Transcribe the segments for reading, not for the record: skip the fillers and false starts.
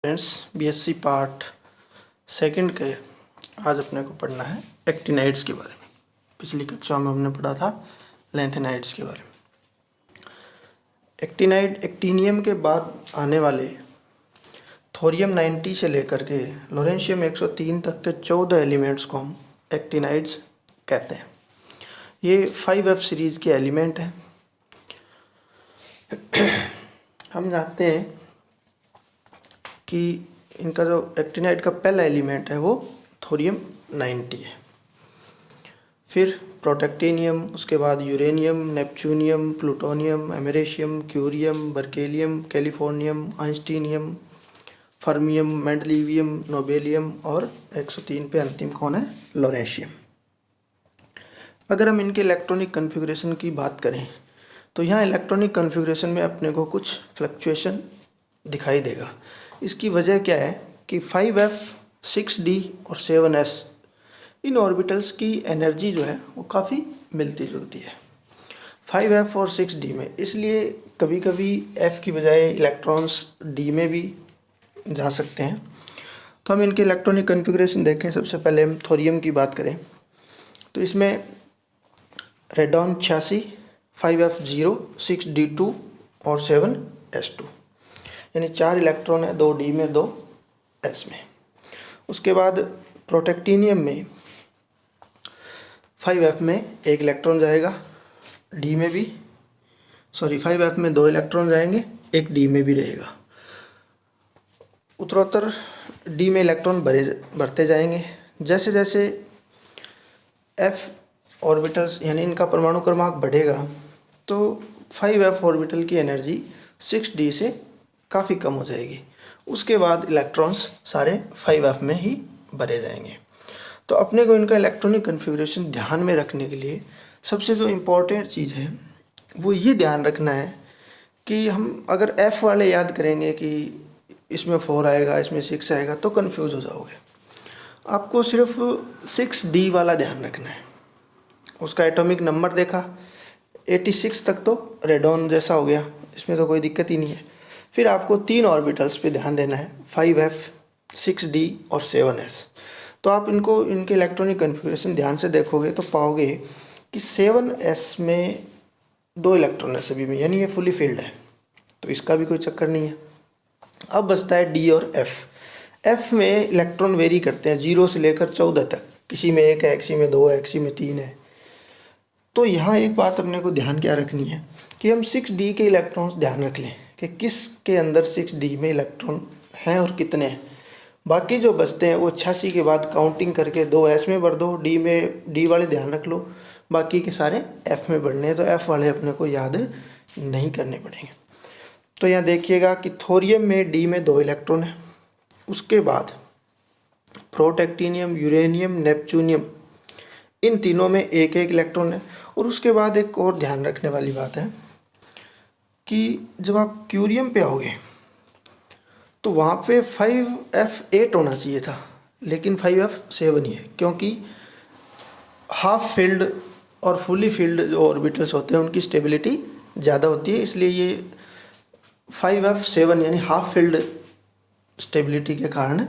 Friends, BSc part second के आज अपने को पढ़ना है एक्टिनाइड्स के बारे में। पिछली कक्षा में हमने पढ़ा था लैंथेनाइड्स के बारे में। एक्टिनाइड एक्टिनियम के बाद आने वाले थोरियम 90 से लेकर के लोरेंशियम 103 तक के 14 एलिमेंट्स को हम एक्टिनाइड्स कहते हैं। ये 5F सीरीज के एलिमेंट हैं। हम जानते हैं कि इनका जो एक्टिनाइड का पहला एलिमेंट है वो थोरियम 90 है। फिर प्रोटेक्टिनियम, उसके बाद uranium, neptunium, plutonium, americium, curium, berkelium, californium, einsteinium, fermium, mendelevium, nobelium और 103 पे अंतिम कौन है? लोरेंशियम। अगर हम इनके इलेक्ट्रॉनिक कन्फिगरेशन की बात करें तो यहाँ इलेक्ट्रॉनिक कन्फिगरेशन में अपने को कुछ फ्लक्चुएशन दिखाई देगा। इसकी वजह क्या है कि 5F, 6D और 7S इन ऑर्बिटल्स की एनर्जी जो है वो काफ़ी मिलती जुलती है 5F और 6D में। इसलिए कभी कभी F की बजाय इलेक्ट्रॉन्स D में भी जा सकते हैं। तो हम इनके इलेक्ट्रॉनिक कन्फिगरेशन देखें। सबसे पहले हम थोरियम की बात करें तो इसमें रेडॉन 86, 5F 0, 6D2 और 7S2 यानी 4 इलेक्ट्रॉन है, 2 D में 2 S में। उसके बाद प्रोटेक्टिनियम में 5F में 1 इलेक्ट्रॉन जाएगा, D में भी 5F में 2 इलेक्ट्रॉन जाएंगे, 1 D में भी रहेगा। उत्तरोत्तर D में इलेक्ट्रॉन बढ़ते जाएंगे। जैसे जैसे F ऑर्बिटल्स यानी इनका परमाणु क्रमांक बढ़ेगा तो 5F ऑर्बिटल की एनर्जी 6D से काफ़ी कम हो जाएगी। उसके बाद इलेक्ट्रॉन्स सारे 5F में ही भरे जाएंगे। तो अपने को इनका इलेक्ट्रॉनिक कन्फिग्रेशन ध्यान में रखने के लिए सबसे जो इम्पोर्टेंट चीज़ है वो ये ध्यान रखना है कि हम अगर F वाले याद करेंगे कि इसमें 4 आएगा, इसमें 6 आएगा तो कन्फ्यूज़ हो जाओगे। आपको सिर्फ 6D वाला ध्यान रखना है। उसका एटॉमिक नंबर देखा 86 तक तो रेडॉन जैसा हो गया, इसमें तो कोई दिक्कत ही नहीं है। फिर आपको 3 ऑर्बिटल्स पे ध्यान देना है, 5F, 6D और 7S। तो आप इनके इलेक्ट्रॉनिक कन्फिग्रेशन ध्यान से देखोगे तो पाओगे कि 7S में 2 इलेक्ट्रॉन है सभी में, यानी ये फुली फिल्ड है, तो इसका भी कोई चक्कर नहीं है। अब बचता है D और F। F में इलेक्ट्रॉन वेरी करते हैं 0 से लेकर 14 तक, किसी में 1 है, किसी में 2 है, किसी में 3 है। तो यहाँ एक बात अपने को ध्यान क्या रखनी है कि हम 6D के इलेक्ट्रॉन्स ध्यान रख लें कि किसके अंदर 6D में इलेक्ट्रॉन हैं और कितने हैं। बाकी जो बचते हैं वो 86 के बाद काउंटिंग करके 2S में भर दो, D वाले ध्यान रख लो, बाकी के सारे F में भरने हैं। तो F वाले अपने को याद नहीं करने पड़ेंगे। तो यहाँ देखिएगा कि थोरियम में D में 2 इलेक्ट्रॉन है। उसके बाद प्रोटेक्टिनियम, यूरेनियम, नेपच्यूनियम इन तीनों में 1-1 इलेक्ट्रॉन है। और उसके बाद एक और ध्यान रखने वाली बात है कि जब आप क्यूरियम पे आओगे तो वहाँ पे 5F8 होना चाहिए था, लेकिन 5F7 ही है, क्योंकि हाफ फील्ड और फुली फील्ड जो ऑर्बिटल्स होते हैं उनकी स्टेबिलिटी ज़्यादा होती है। इसलिए ये 5F7 यानी हाफ फील्ड स्टेबिलिटी के कारण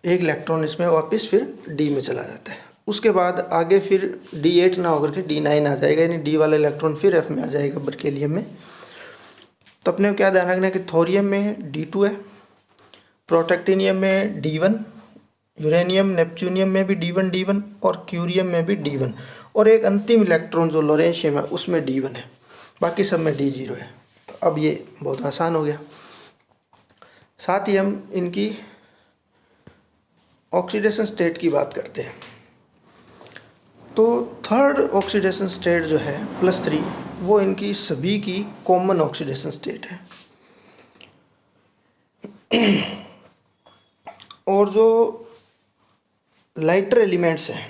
1 इलेक्ट्रॉन इसमें वापस फिर D में चला जाता है। उसके बाद आगे फिर D8 ना होकर के D9 आ जाएगा, यानी D वाला इलेक्ट्रॉन फिर F में आ जाएगा बर्केलियम में। तो अपने को क्या ध्यान रखना है कि थोरियम में D2 है, प्रोटेक्टिनियम में D1, यूरेनियम, नेपच्यूनियम में भी D1 और क्यूरियम में भी D1, और एक अंतिम इलेक्ट्रॉन जो लोरेंशियम है उसमें D1 है, बाकी सब में D0 है। तो अब ये बहुत आसान हो गया। साथ ही हम इनकी ऑक्सीडेशन स्टेट की बात करते हैं। तो थर्ड ऑक्सीडेशन स्टेट जो है +3, वो इनकी सभी की कॉमन ऑक्सीडेशन स्टेट है। और जो लाइटर एलिमेंट्स हैं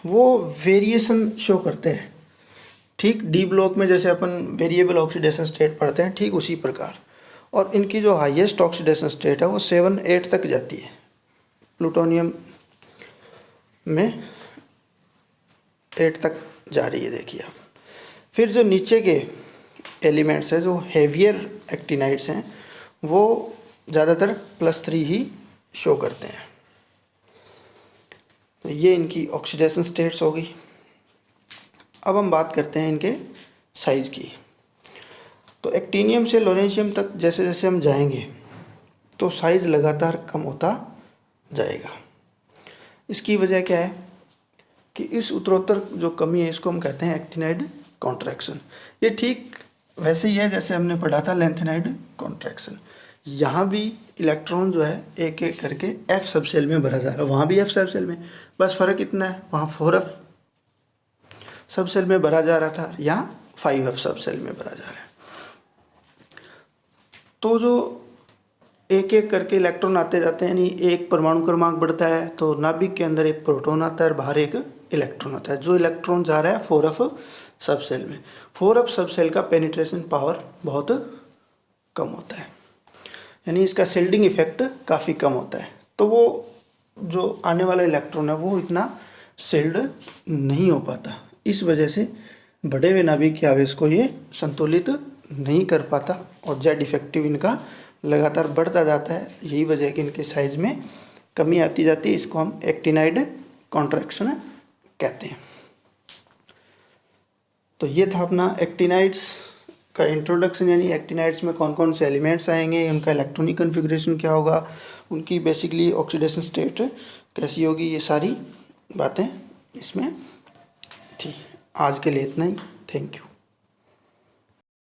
वो वेरिएशन शो करते हैं। ठीक D ब्लॉक में जैसे अपन वेरिएबल ऑक्सीडेशन स्टेट पढ़ते हैं, ठीक उसी प्रकार। और इनकी जो हाईएस्ट ऑक्सीडेशन स्टेट है वो 7-8 तक जाती है। प्लूटोनियम में 8 तक जा रही है, देखिए आप। फिर जो नीचे के एलिमेंट्स हैं, जो हेवियर एक्टिनाइड्स हैं, वो ज़्यादातर +3 ही शो करते हैं। तो ये इनकी ऑक्सीडेशन स्टेट्स होगी। अब हम बात करते हैं इनके साइज़ की। तो एक्टिनियम से लॉरेंशियम तक जैसे जैसे हम जाएंगे तो साइज़ लगातार कम होता जाएगा। इसकी वजह क्या है कि इस उत्तरोत्तर जो कमी है इसको हम कहते हैं एक्टिनाइड कॉन्ट्रैक्शन। ये ठीक वैसे ही है जैसे हमने पढ़ा था लेंथेनाइड कॉन्ट्रैक्शन। यहाँ भी इलेक्ट्रॉन जो है एक एक करके एफ सब सेल में भरा जा रहा है, वहाँ भी एफ सब सेल में, बस फ़र्क इतना है वहाँ 4f सब सेल में भरा जा रहा था, यहाँ 5f सब सेल में भरा जा रहा है। तो जो एक एक करके इलेक्ट्रॉन आते जाते हैं, यानी एक परमाणु क्रमांक बढ़ता है तो नाभिक के अंदर एक प्रोटॉन आता है और बाहर एक इलेक्ट्रॉन आता है। जो इलेक्ट्रॉन जा रहा है 4f सब सेल में, 4f सब सेल का पेनिट्रेशन पावर बहुत कम होता है, यानी इसका शिल्डिंग इफेक्ट काफ़ी कम होता है। तो वो जो आने वाला इलेक्ट्रॉन है वो इतना शिल्ड नहीं हो पाता, इस वजह से बढ़े हुए नाभिक के आवेश को ये संतुलित नहीं कर पाता और जेड इफेक्टिव इनका लगातार बढ़ता जाता है। यही वजह है कि इनके साइज में कमी आती जाती है। इसको हम एक्टिनाइड कॉन्ट्रैक्शन कहते हैं। तो ये था अपना एक्टिनाइड्स का इंट्रोडक्शन, यानी एक्टिनाइड्स में कौन कौन से एलिमेंट्स आएंगे, उनका इलेक्ट्रॉनिक कन्फिग्रेशन क्या होगा, उनकी बेसिकली ऑक्सीडेशन स्टेट कैसी होगी, ये सारी बातें इसमें थी। आज के लिए इतना ही। Thank you.